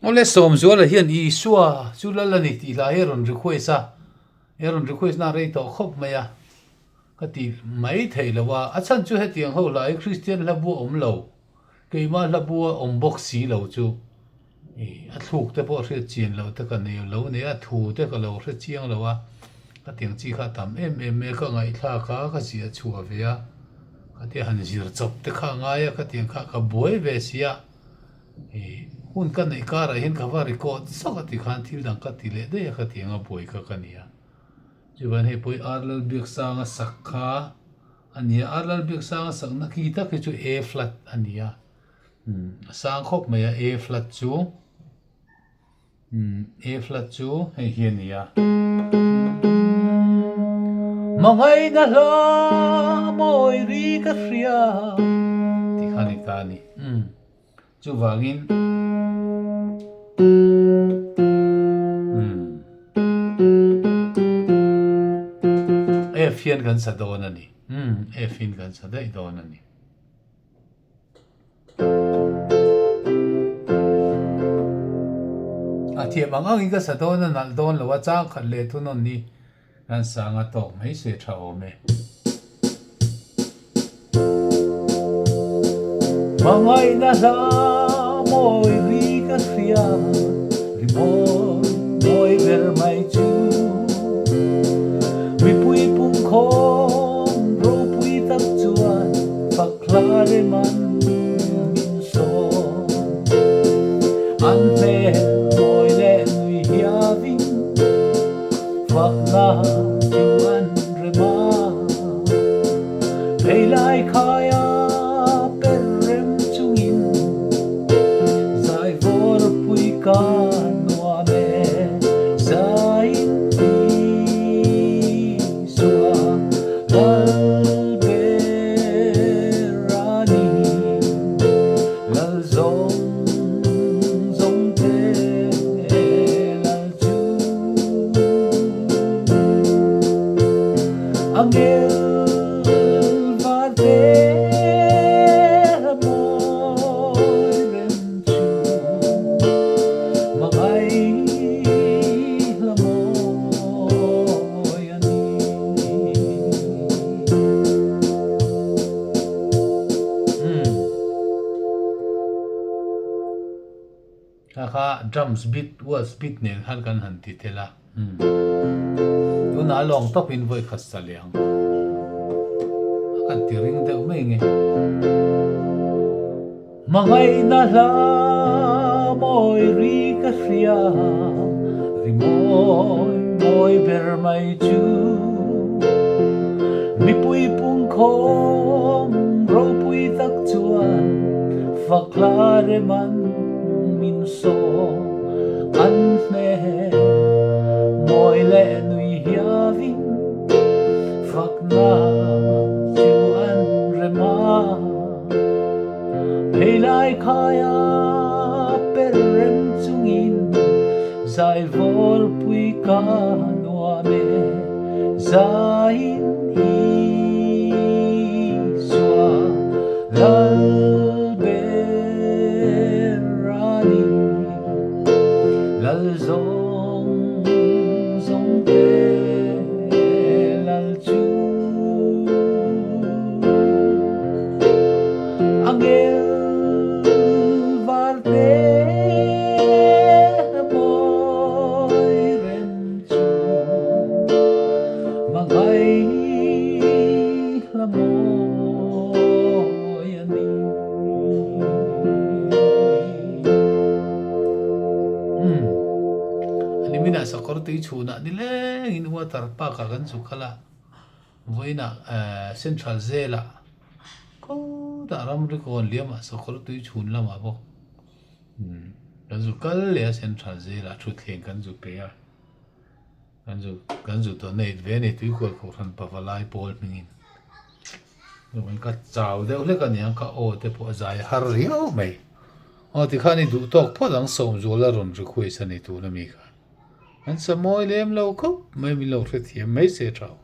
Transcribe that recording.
ole Sawmzua1a hian Isua chu la ni ti la heron request heron request na rei to khop maya ka ti mai thei lawa achan chu hetiang ho lai Christian la bu om lo keima la bu om box si lo chu a thuk te po hre chin lo te ka ne lo ne a thu te ka lo hre chiang lo wa ka tiang chi kha tam me ka ngai thla ka sia chua ve a ka ti han zir chop te kha nga ya ka tiang kha ka boi ve sia hun kan nei kara hin ka va record so ka ti khan thil dang ka ti le de ka tiang a boi ka kania chuan he poi arlal biak sanga sakha ania arlal biak sanga sak na ki ta ke chu a flat ania sang khop mai a flat chu he hian nia mangai na la moi ri ka fria ti khani ta ni chu wangin F hian kan sa don ani F in kan sa dai don ani a thiam ang ka sa don na don lo wa chang khat le thu non ni kan sa nga to mai se tha o me mangai na la moi ri ka fria ri moi ver mai chu mi pui pung khom ro pui tak chuan pakla re man min so an me moi le nui hiaving fakla chuan re ma thei lai khaya perem chungin zai vor pui ka noa me zai drums beat was beat ne han kan han ti thela una long top in voi khas saliang kan ti ring de mai nge mangai na la moi ri ka sia ri moi ber mai chu mi pui pung khom ro pui tak chuan fakla re man min so an me moi le nui hiaving fakna chu an re ma hei lai khaya perem chungin zai vol pui ka noa me zain Isua lal lal zong te lal chu angel var te moi ren chu mangai la moi ani mina sakorti chuna ni le in water park kan su khala voina central zela ko da ram ri ko liama sakorti chun lama bo kan su kal le central zela thu thlen kan su pe ya kan su to nei ve nei tu ko ran pa valai pol mingin no ka chau de le kan yang ka o te po zai har rio mai o ti khani du tok pho dang Sawmzua1a ron request ani tu na mi ka an sa moi lem lo ko mai mi lo hre thiam mai se trao